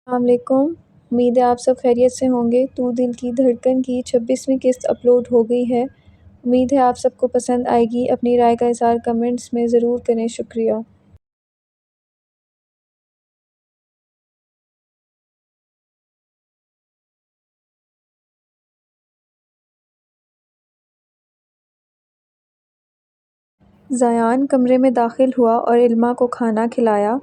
السلام علیکم۔ امید ہے آپ سب خیریت سے ہوں گے۔ تو دل کی دھڑکن کی 26ویں قسط اپلوڈ ہو گئی ہے۔ امید ہے آپ سب کو پسند آئے گی۔ اپنی رائے کا اظہار کمنٹس میں ضرور کریں۔ شکریہ۔ زیان کمرے میں داخل ہوا اور علماء کو کھانا کھلایا۔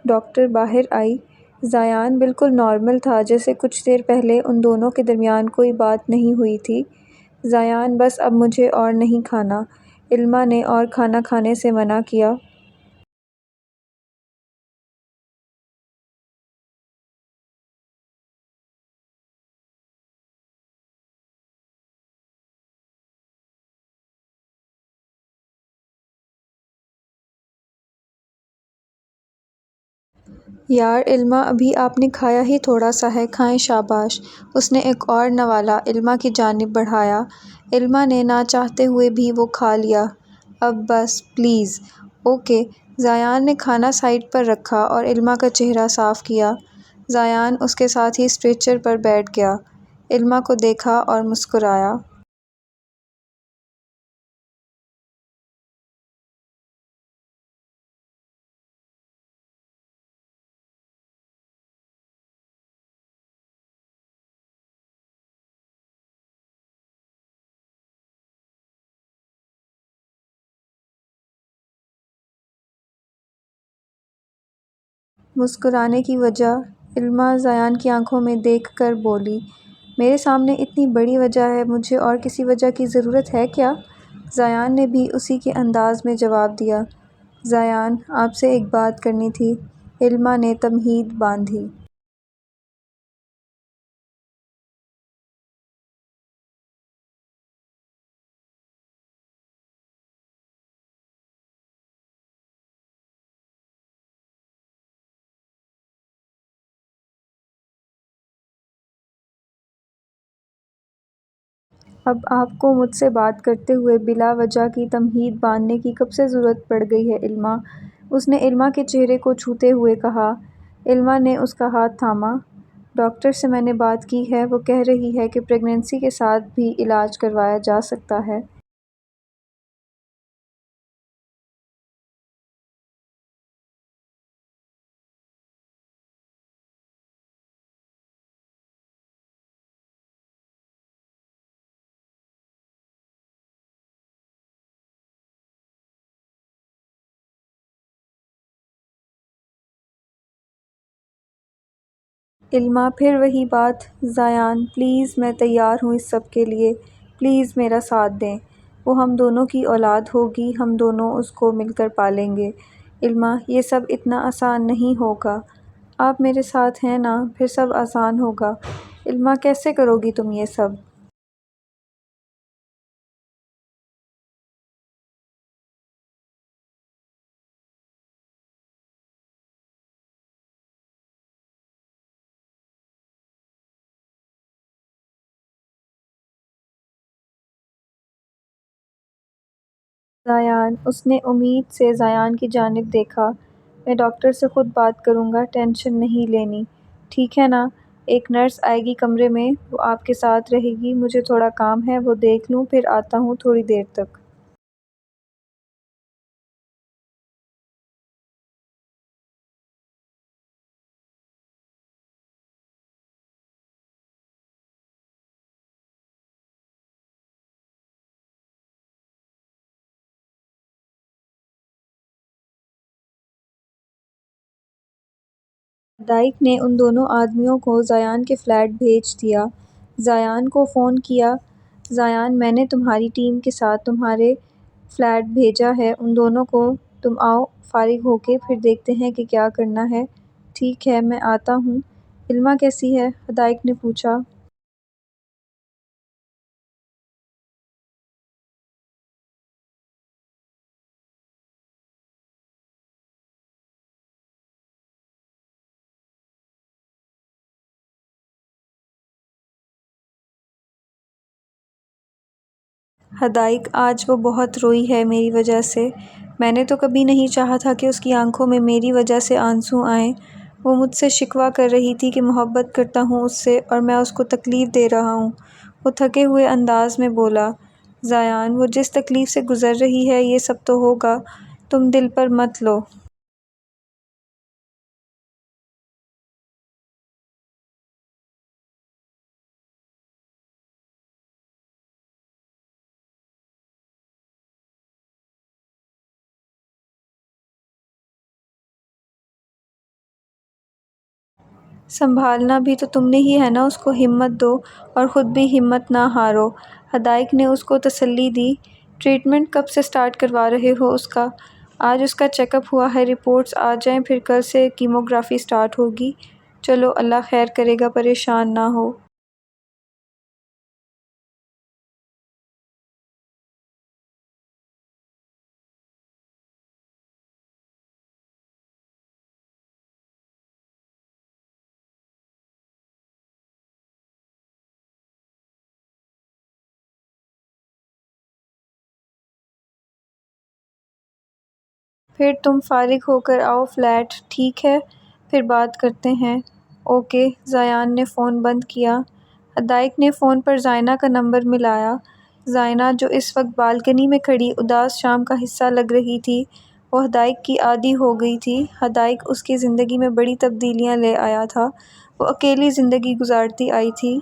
ڈاکٹر باہر آئی۔ زیان بالکل نارمل تھا، جیسے کچھ دیر پہلے ان دونوں کے درمیان کوئی بات نہیں ہوئی تھی۔ زیان بس اب مجھے اور نہیں کھانا۔ علماء نے اور کھانا کھانے سے منع کیا۔ یار علماء، ابھی آپ نے کھایا ہی تھوڑا سا ہے، کھائیں شاباش۔ اس نے ایک اور نوالا علماء کی جانب بڑھایا۔ علماء نے نہ چاہتے ہوئے بھی وہ کھا لیا۔ اب بس پلیز۔ اوکے۔ زیان نے کھانا سائیڈ پر رکھا اور علماء کا چہرہ صاف کیا۔ زیان اس کے ساتھ ہی اسٹریچر پر بیٹھ گیا۔ علماء کو دیکھا اور مسکرایا۔ مسکرانے کی وجہ؟ علماء زیان کی آنکھوں میں دیکھ کر بولی۔ میرے سامنے اتنی بڑی وجہ ہے، مجھے اور کسی وجہ کی ضرورت ہے کیا؟ زیان نے بھی اسی کے انداز میں جواب دیا۔ زیان، آپ سے ایک بات کرنی تھی۔ علماء نے تمہید باندھی۔ اب آپ کو مجھ سے بات کرتے ہوئے بلا وجہ کی تمہید باندھنے کی کب سے ضرورت پڑ گئی ہے علماء؟ اس نے علماء کے چہرے کو چھوتے ہوئے کہا۔ علماء نے اس کا ہاتھ تھاما۔ ڈاکٹر سے میں نے بات کی ہے، وہ کہہ رہی ہے کہ پریگنینسی کے ساتھ بھی علاج کروایا جا سکتا ہے۔ علماء، پھر وہی بات۔ زیان پلیز، میں تیار ہوں اس سب کے لیے۔ پلیز میرا ساتھ دیں۔ وہ ہم دونوں کی اولاد ہوگی، ہم دونوں اس کو مل کر پالیں گے۔ علماء، یہ سب اتنا آسان نہیں ہوگا۔ آپ میرے ساتھ ہیں نا، پھر سب آسان ہوگا۔ علماء، کیسے کرو گی تم یہ سب؟ زیان، اس نے امید سے زیان کی جانب دیکھا۔ میں ڈاکٹر سے خود بات کروں گا، ٹینشن نہیں لینی، ٹھیک ہے نا؟ ایک نرس آئے گی کمرے میں، وہ آپ کے ساتھ رہے گی۔ مجھے تھوڑا کام ہے، وہ دیکھ لوں، پھر آتا ہوں تھوڑی دیر تک۔ حدائق نے ان دونوں آدمیوں کو زیان کے فلیٹ بھیج دیا۔ زیان کو فون کیا۔ زیان، میں نے تمہاری ٹیم کے ساتھ تمہارے فلیٹ بھیجا ہے، ان دونوں کو تم آؤ، فارغ ہو کے پھر دیکھتے ہیں کہ کیا کرنا ہے۔ ٹھیک ہے، میں آتا ہوں۔ علماء کیسی ہے؟ حدائق نے پوچھا۔ حدائق، آج وہ بہت روئی ہے میری وجہ سے۔ میں نے تو کبھی نہیں چاہا تھا کہ اس کی آنکھوں میں میری وجہ سے آنسو آئیں۔ وہ مجھ سے شکوہ کر رہی تھی کہ محبت کرتا ہوں اس سے اور میں اس کو تکلیف دے رہا ہوں۔ وہ تھکے ہوئے انداز میں بولا، زیان، وہ جس تکلیف سے گزر رہی ہے یہ سب تو ہوگا، تم دل پر مت لو۔ سنبھالنا بھی تو تم نے ہی ہے نا، اس کو ہمت دو اور خود بھی ہمت نہ ہارو۔ ہدایق نے اس کو تسلی دی۔ ٹریٹمنٹ کب سے سٹارٹ کروا رہے ہو اس کا؟ آج اس کا چیک اپ ہوا ہے، رپورٹس آ جائیں پھر کل سے کیموگرافی سٹارٹ ہوگی۔ چلو اللہ خیر کرے گا، پریشان نہ ہو۔ پھر تم فارغ ہو کر آؤ فلیٹ، ٹھیک ہے؟ پھر بات کرتے ہیں۔ اوکے۔ زیان نے فون بند کیا۔ ہدایق نے فون پر زائنہ کا نمبر ملایا۔ زائنہ جو اس وقت بالکنی میں کھڑی اداس شام کا حصہ لگ رہی تھی، وہ ہدایق کی عادی ہو گئی تھی۔ ہدایق اس کی زندگی میں بڑی تبدیلیاں لے آیا تھا۔ وہ اکیلی زندگی گزارتی آئی تھی۔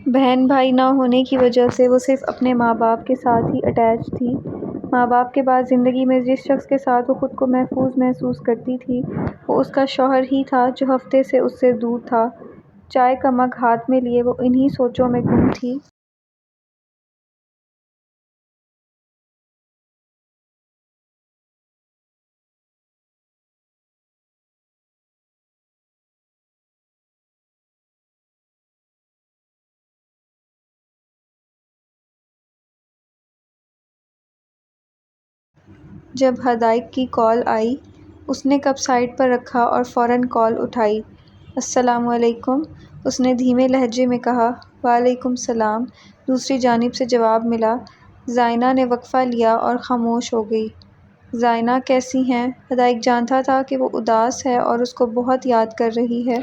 بہن بھائی نہ ہونے کی وجہ سے وہ صرف اپنے ماں باپ کے ساتھ ہی اٹیچ تھی۔ ماں باپ کے بعد زندگی میں جس شخص کے ساتھ وہ خود کو محفوظ محسوس کرتی تھی وہ اس کا شوہر ہی تھا جو ہفتے سے اس سے دور تھا۔ چائے کا مگ ہاتھ میں لیے وہ انہی سوچوں میں گم تھی۔ جب ہدایق کی کال آئی، اس نے کپ سائڈ پر رکھا اور فوراً کال اٹھائی۔ السلام علیکم، اس نے دھیمے لہجے میں کہا۔ وعلیکم السلام، دوسری جانب سے جواب ملا۔ زائنہ نے وقفہ لیا اور خاموش ہو گئی۔ زائنہ کیسی ہیں؟ ہدایق جانتا تھا کہ وہ اداس ہے اور اس کو بہت یاد کر رہی ہے۔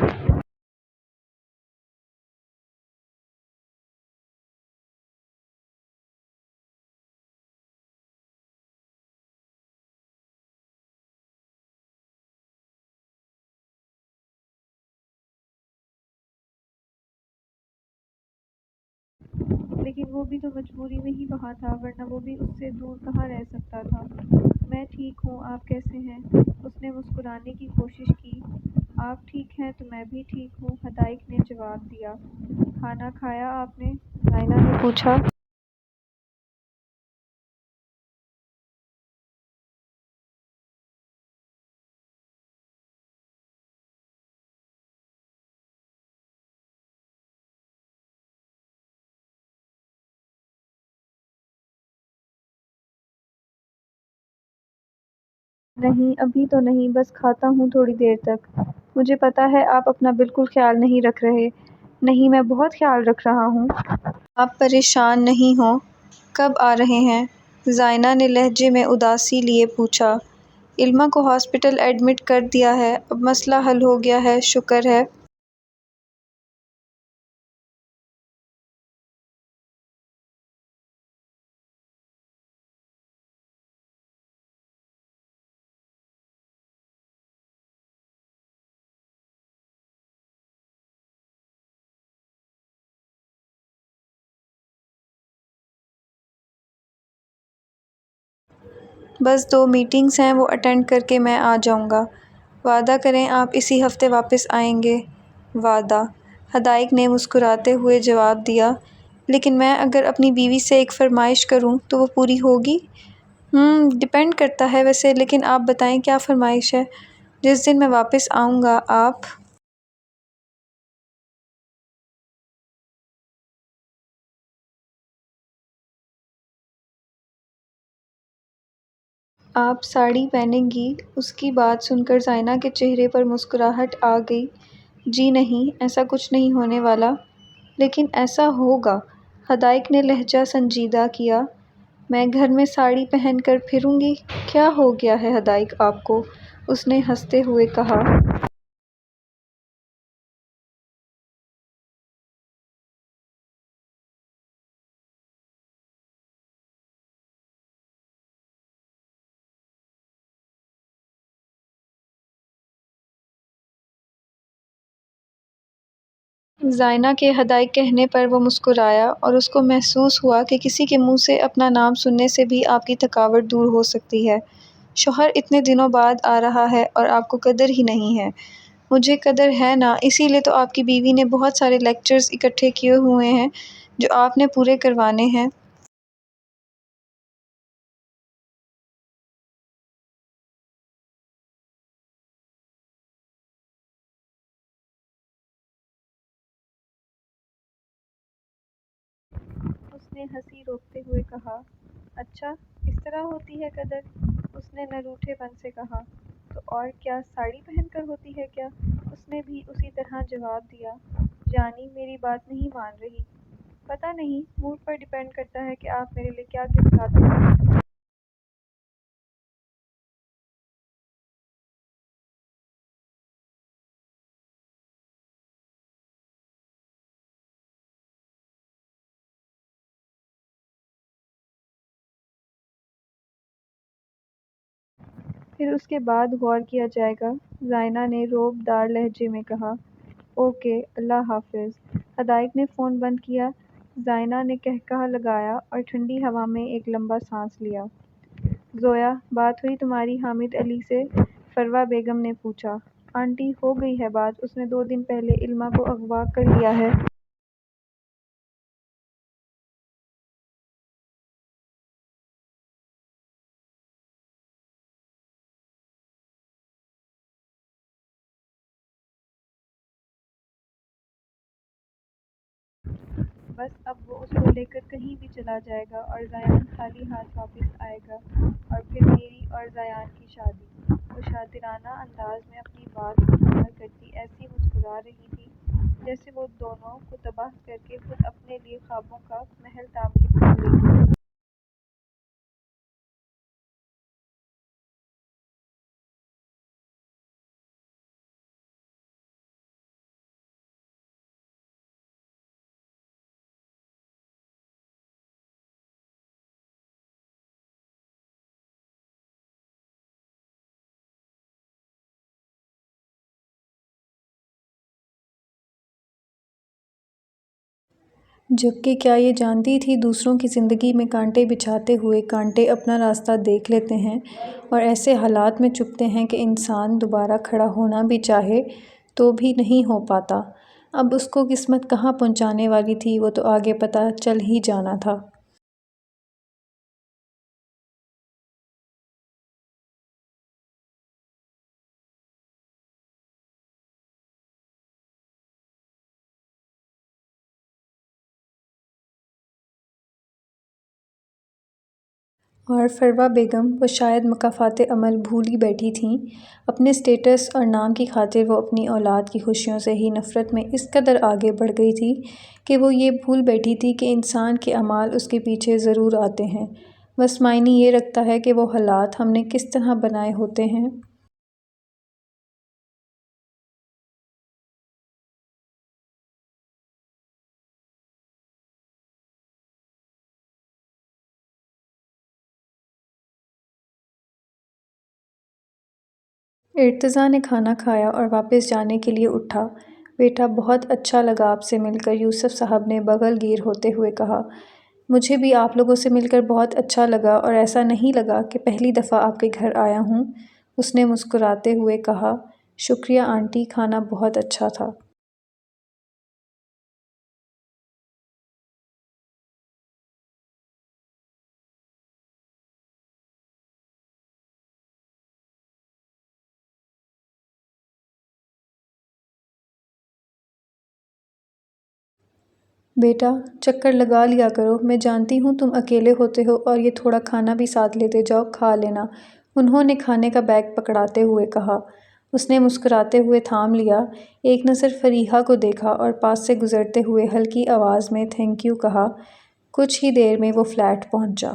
لیکن وہ بھی تو مجبوری میں ہی وہاں تھا، ورنہ وہ بھی اس سے دور کہاں رہ سکتا تھا۔ میں ٹھیک ہوں، آپ کیسے ہیں؟ اس نے مسکرانے کی کوشش کی۔ آپ ٹھیک ہیں تو میں بھی ٹھیک ہوں، ہدایق نے جواب دیا۔ کھانا کھایا آپ نے؟ زائنہ نے پوچھا۔ نہیں ابھی تو نہیں، بس کھاتا ہوں تھوڑی دیر تک۔ مجھے پتہ ہے آپ اپنا بالکل خیال نہیں رکھ رہے۔ نہیں میں بہت خیال رکھ رہا ہوں۔ آپ پریشان نہیں ہوں۔ کب آ رہے ہیں؟ زائنہ نے لہجے میں اداسی لیے پوچھا۔ علمہ کو ہاسپٹل ایڈمٹ کر دیا ہے، اب مسئلہ حل ہو گیا ہے، شکر ہے۔ بس 2 میٹنگز ہیں، وہ اٹینڈ کر کے میں آ جاؤں گا۔ وعدہ کریں آپ اسی ہفتے واپس آئیں گے؟ وعدہ، ہدایق نے مسکراتے ہوئے جواب دیا۔ لیکن میں اگر اپنی بیوی سے ایک فرمائش کروں تو وہ پوری ہوگی؟ ڈیپینڈ کرتا ہے ویسے، لیکن آپ بتائیں کیا فرمائش ہے؟ جس دن میں واپس آؤں گا آپ ساڑی پہنیں گی؟ اس کی بات سن کر زائنہ کے چہرے پر مسکراہٹ آ گئی۔ جی نہیں، ایسا کچھ نہیں ہونے والا۔ لیکن ایسا ہوگا، حدائق نے لہجہ سنجیدہ کیا۔ میں گھر میں ساڑی پہن کر پھروں گی؟ کیا ہو گیا ہے حدائق آپ کو؟ اس نے ہنستے ہوئے کہا۔ زائنہ کے حدائق کہنے پر وہ مسکرایا اور اس کو محسوس ہوا کہ کسی کے منہ سے اپنا نام سننے سے بھی آپ کی تھکاوٹ دور ہو سکتی ہے۔ شوہر اتنے دنوں بعد آ رہا ہے اور آپ کو قدر ہی نہیں ہے۔ مجھے قدر ہے نا، اسی لیے تو آپ کی بیوی نے بہت سارے لیکچرز اکٹھے کیے ہوئے ہیں جو آپ نے پورے کروانے ہیں۔ اس نے ہنسی روکتے ہوئے کہا۔ اچھا، اس طرح ہوتی ہے قدر؟ اس نے نہ روٹھے پن سے کہا۔ تو اور کیا ساڑی پہن کر ہوتی ہے کیا؟ اس نے بھی اسی طرح جواب دیا۔ جانی میری بات نہیں مان رہی۔ پتہ نہیں، موڈ پر ڈیپینڈ کرتا ہے کہ آپ میرے لیے کیا گفٹ لاتے ہیں۔ پھر اس کے بعد غور کیا جائے گا، زائنہ نے روب دار لہجے میں کہا۔ اوکے، اللہ حافظ۔ حدائق نے فون بند کیا۔ زائنہ نے قہقہہ لگایا اور ٹھنڈی ہوا میں ایک لمبا سانس لیا۔ زویا، بات ہوئی تمہاری حامد علی سے؟ فروہ بیگم نے پوچھا۔ آنٹی، ہو گئی ہے بات، اس نے 2 دن پہلے علمہ کو اغوا کر لیا ہے۔ بس اب وہ اس کو لے کر کہیں بھی چلا جائے گا اور زیان خالی ہاتھ واپس آئے گا، اور پھر میری اور زیان کی شادی۔ وہ شاطرانہ انداز میں اپنی بات مکمل کرتی ایسی مسکرا رہی تھی جیسے وہ دونوں کو تباہ کر کے خود اپنے لیے خوابوں کا محل تعمیر کر لے گی۔ جبکہ کیا یہ جانتی تھی دوسروں کی زندگی میں کانٹے بچھاتے ہوئے کانٹے اپنا راستہ دیکھ لیتے ہیں اور ایسے حالات میں چبھتے ہیں کہ انسان دوبارہ کھڑا ہونا بھی چاہے تو بھی نہیں ہو پاتا۔ اب اس کو قسمت کہاں پہنچانے والی تھی وہ تو آگے پتہ چل ہی جانا تھا۔ اور فروہ بیگم، وہ شاید مکافات عمل بھول ہی بیٹھی تھیں۔ اپنے اسٹیٹس اور نام کی خاطر وہ اپنی اولاد کی خوشیوں سے ہی نفرت میں اس قدر آگے بڑھ گئی تھی کہ وہ یہ بھول بیٹھی تھی کہ انسان کے اعمال اس کے پیچھے ضرور آتے ہیں، بس معنی یہ رکھتا ہے کہ وہ حالات ہم نے کس طرح بنائے ہوتے ہیں۔ ارتضیٰ نے کھانا کھایا اور واپس جانے کے لیے اٹھا۔ بیٹا، بہت اچھا لگا آپ سے مل کر، یوسف صاحب نے بغل گیر ہوتے ہوئے کہا۔ مجھے بھی آپ لوگوں سے مل کر بہت اچھا لگا اور ایسا نہیں لگا کہ پہلی دفعہ آپ کے گھر آیا ہوں، اس نے مسکراتے ہوئے کہا۔ شکریہ آنٹی، کھانا بہت اچھا تھا۔ بیٹا، چکر لگا لیا کرو، میں جانتی ہوں تم اکیلے ہوتے ہو اور یہ تھوڑا کھانا بھی ساتھ لیتے جاؤ، کھا لینا، انہوں نے کھانے کا بیگ پکڑاتے ہوئے کہا۔ اس نے مسکراتے ہوئے تھام لیا، ایک نظر فریحہ کو دیکھا اور پاس سے گزرتے ہوئے ہلکی آواز میں تھینک یو کہا۔ کچھ ہی دیر میں وہ فلیٹ پہنچا۔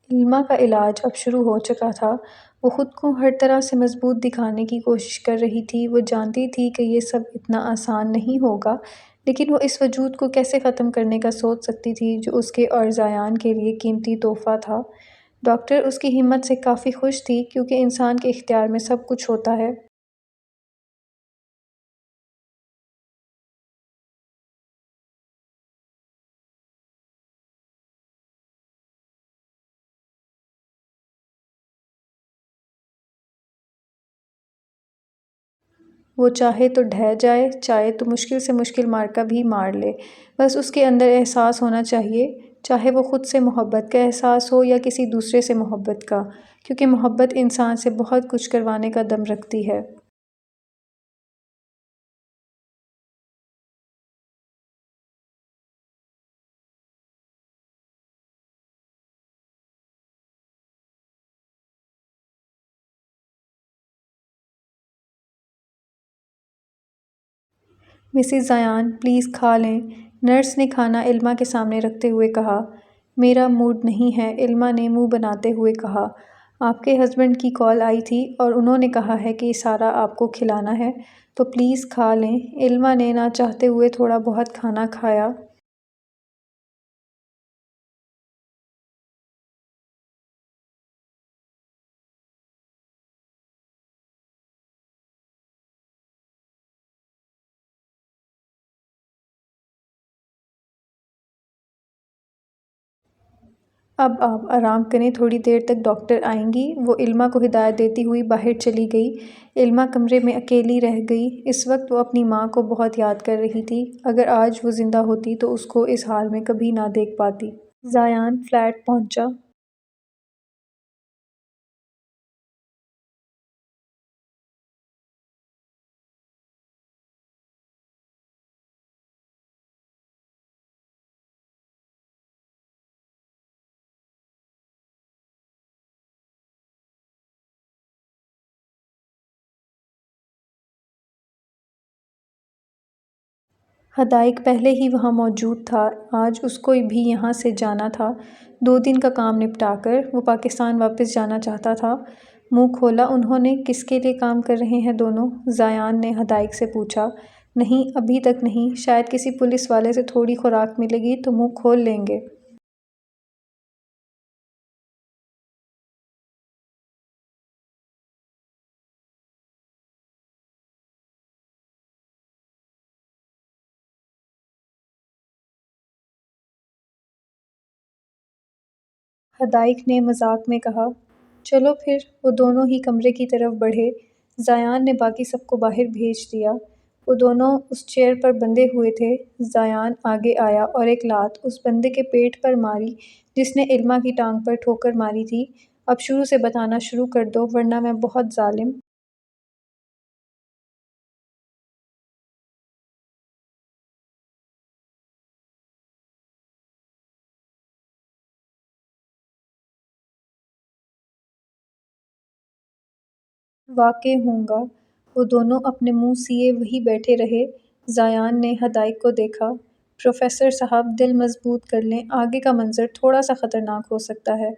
علما کا علاج اب شروع ہو چکا تھا۔ وہ خود کو ہر طرح سے مضبوط دکھانے کی کوشش کر رہی تھی۔ وہ جانتی تھی کہ یہ سب اتنا آسان نہیں ہوگا، لیکن وہ اس وجود کو کیسے ختم کرنے کا سوچ سکتی تھی جو اس کے اور زیان کے لیے قیمتی تحفہ تھا۔ ڈاکٹر اس کی ہمت سے کافی خوش تھی، کیونکہ انسان کے اختیار میں سب کچھ ہوتا ہے۔ وہ چاہے تو ڈھہ جائے، چاہے تو مشکل سے مشکل معرکہ بھی مار لے، بس اس کے اندر احساس ہونا چاہیے، چاہے وہ خود سے محبت کا احساس ہو یا کسی دوسرے سے محبت کا، کیونکہ محبت انسان سے بہت کچھ کروانے کا دم رکھتی ہے۔ مسز زیان، پلیز کھا لیں، نرس نے کھانا علما کے سامنے رکھتے ہوئے کہا۔ میرا موڈ نہیں ہے، علما نے منہ بناتے ہوئے کہا۔ آپ کے ہسبینڈ کی کال آئی تھی اور انہوں نے کہا ہے کہ یہ سارا آپ کو کھلانا ہے، تو پلیز کھا لیں۔ علما نے نہ چاہتے ہوئے تھوڑا بہت کھانا کھایا۔ اب آپ آرام کریں، تھوڑی دیر تک ڈاکٹر آئیں گی، وہ علما کو ہدایت دیتی ہوئی باہر چلی گئی۔ علما کمرے میں اکیلی رہ گئی۔ اس وقت وہ اپنی ماں کو بہت یاد کر رہی تھی۔ اگر آج وہ زندہ ہوتی تو اس کو اس حال میں کبھی نہ دیکھ پاتی۔ زیان فلیٹ پہنچا۔ حدائق پہلے ہی وہاں موجود تھا، آج اس کو بھی یہاں سے جانا تھا۔ 2 دن کا کام نپٹا کر وہ پاکستان واپس جانا چاہتا تھا۔ منہ کھولا انہوں نے۔ کس کے لیے کام کر رہے ہیں دونوں؟ زیان نے حدائق سے پوچھا۔ نہیں، ابھی تک نہیں، شاید کسی پولیس والے سے تھوڑی خوراک ملے گی تو منہ کھول لیں گے۔ حدائق نے مذاق میں کہا۔ چلو پھر۔ وہ دونوں ہی کمرے کی طرف بڑھے۔ زیان نے باقی سب کو باہر بھیج دیا۔ وہ دونوں اس چیئر پر بندھے ہوئے تھے۔ زیان آگے آیا اور ایک لات اس بندے کے پیٹ پر ماری جس نے علما کی ٹانگ پر ٹھوکر ماری تھی۔ اب شروع سے بتانا شروع کر دو، ورنہ میں بہت ظالم واقع ہوں گا۔ وہ دونوں اپنے منہ سیے وہیں بیٹھے رہے۔ زیان نے حدائق کو دیکھا۔ پروفیسر صاحب، دل مضبوط کر لیں، آگے کا منظر تھوڑا سا خطرناک ہو سکتا ہے۔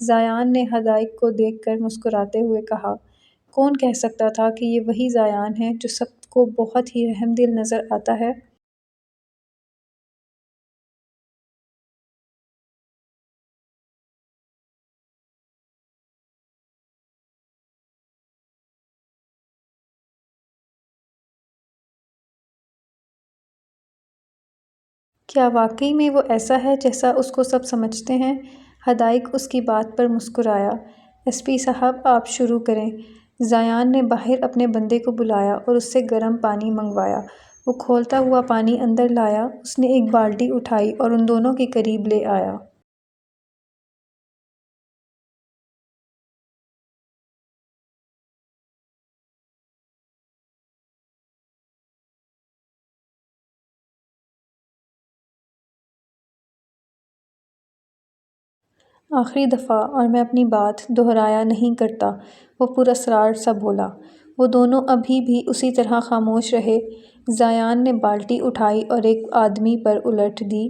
زیان نے حدائق کو دیکھ کر مسکراتے ہوئے کہا۔ کون کہہ سکتا تھا کہ یہ وہی زیان ہے جو سب کو بہت ہی رحم دل نظر آتا ہے؟ کیا واقعی میں وہ ایسا ہے جیسا اس کو سب سمجھتے ہیں؟ حدائق اس کی بات پر مسکرایا۔ ایس پی صاحب، آپ شروع کریں۔ زیان نے باہر اپنے بندے کو بلایا اور اس سے گرم پانی منگوایا۔ وہ کھولتا ہوا پانی اندر لایا۔ اس نے ایک بالٹی اٹھائی اور ان دونوں کے قریب لے آیا۔ آخری دفعہ، اور میں اپنی بات دہرایا نہیں کرتا، وہ پراسرار سا بولا۔ وہ دونوں ابھی بھی اسی طرح خاموش رہے۔ زیان نے بالٹی اٹھائی اور ایک آدمی پر الٹ دی۔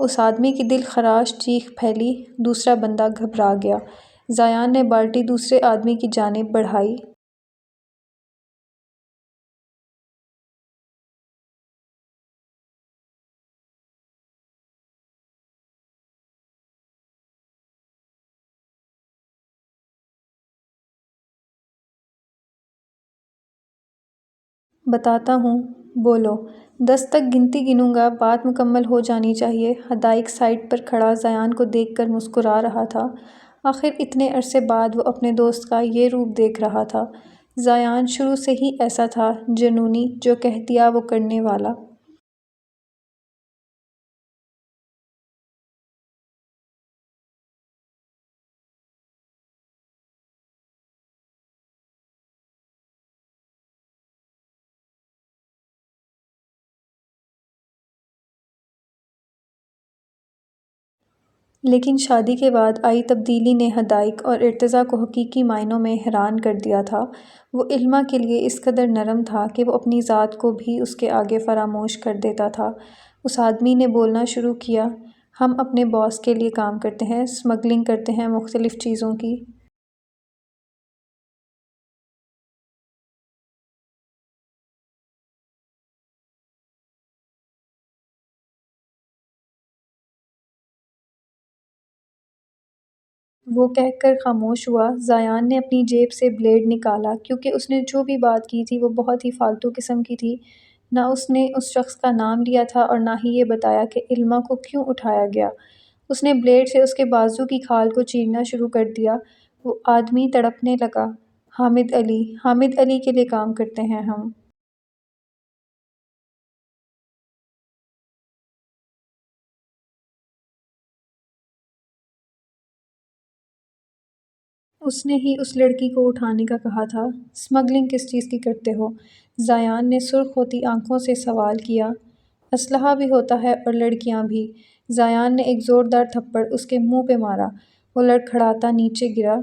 اس آدمی کی دل خراش چیخ پھیلی۔ دوسرا بندہ گھبرا گیا۔ زیان نے بالٹی دوسرے آدمی کی جانب بڑھائی۔ بتاتا ہوں، بولو۔ 10 تک گنتی گنوں گا، بات مکمل ہو جانی چاہیے۔ حدائق سائٹ پر کھڑا زیان کو دیکھ کر مسکرا رہا تھا۔ آخر اتنے عرصے بعد وہ اپنے دوست کا یہ روپ دیکھ رہا تھا۔ زیان شروع سے ہی ایسا تھا، جنونی، جو کہہ دیا وہ کرنے والا۔ لیکن شادی کے بعد آئی تبدیلی نے حدائق اور ارتضیٰ کو حقیقی معنوں میں حیران کر دیا تھا۔ وہ علما کے لیے اس قدر نرم تھا کہ وہ اپنی ذات کو بھی اس کے آگے فراموش کر دیتا تھا۔ اس آدمی نے بولنا شروع کیا۔ ہم اپنے باس کے لیے کام کرتے ہیں، اسمگلنگ کرتے ہیں مختلف چیزوں کی۔ وہ کہہ کر خاموش ہوا۔ زیان نے اپنی جیب سے بلیڈ نکالا، کیونکہ اس نے جو بھی بات کی تھی وہ بہت ہی فالتو قسم کی تھی۔ نہ اس نے اس شخص کا نام لیا تھا اور نہ ہی یہ بتایا کہ علما کو کیوں اٹھایا گیا۔ اس نے بلیڈ سے اس کے بازو کی کھال کو چیرنا شروع کر دیا۔ وہ آدمی تڑپنے لگا۔ حامد علی، حامد علی کے لیے کام کرتے ہیں ہم۔ اس نے ہی اس لڑکی کو اٹھانے کا کہا تھا۔ اسمگلنگ کس چیز کی کرتے ہو؟ زیان نے سرخ ہوتی آنکھوں سے سوال کیا۔ اسلحہ بھی ہوتا ہے اور لڑکیاں بھی۔ زیان نے ایک زوردار تھپڑ اس کے منہ پہ مارا۔ وہ لڑکھڑاتا نیچے گرا۔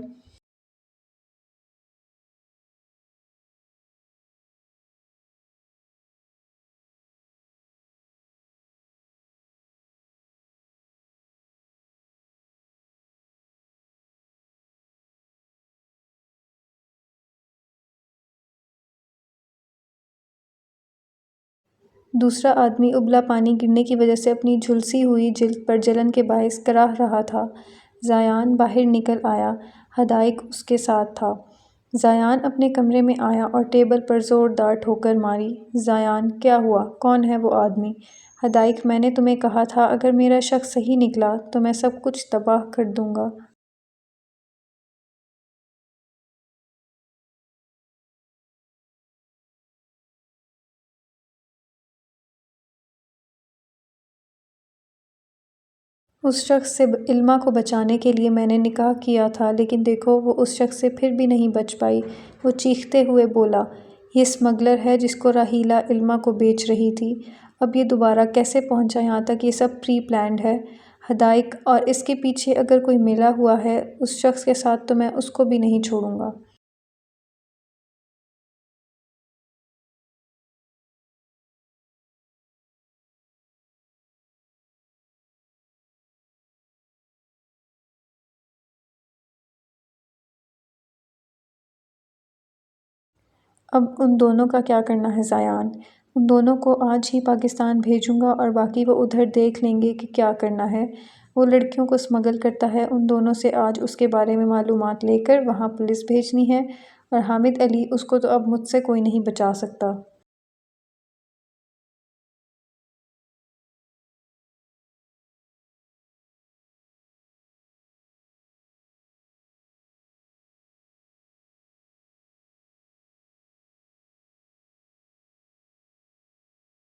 دوسرا آدمی ابلا پانی گرنے کی وجہ سے اپنی جھلسی ہوئی جلد پر جلن کے باعث کراہ رہا تھا۔ زیان باہر نکل آیا۔ حدائق اس کے ساتھ تھا۔ زیان اپنے کمرے میں آیا اور ٹیبل پر زوردار ٹھوکر ماری۔ زیان، کیا ہوا؟ کون ہے وہ آدمی؟ حدائق، میں نے تمہیں کہا تھا اگر میرا شک صحیح نکلا تو میں سب کچھ تباہ کر دوں گا۔ اس شخص سے علما کو بچانے کے لیے میں نے نکاح کیا تھا، لیکن دیکھو وہ اس شخص سے پھر بھی نہیں بچ پائی۔ وہ چیختے ہوئے بولا۔ یہ اسمگلر ہے جس کو راحیلہ علما کو بیچ رہی تھی۔ اب یہ دوبارہ کیسے پہنچا یہاں تک؟ یہ سب پری پلانڈ ہے۔ حدائق، اور اس کے پیچھے اگر کوئی ملا ہوا ہے اس شخص کے ساتھ تو میں اس کو بھی نہیں چھوڑوں گا۔ اب ان دونوں کا کیا کرنا ہے زیان؟ ان دونوں کو آج ہی پاکستان بھیجوں گا اور باقی وہ ادھر دیکھ لیں گے کہ کیا کرنا ہے۔ وہ لڑکیوں کو اسمگل کرتا ہے، ان دونوں سے آج اس کے بارے میں معلومات لے کر وہاں پولیس بھیجنی ہے، اور حامد علی، اس کو تو اب مجھ سے کوئی نہیں بچا سکتا۔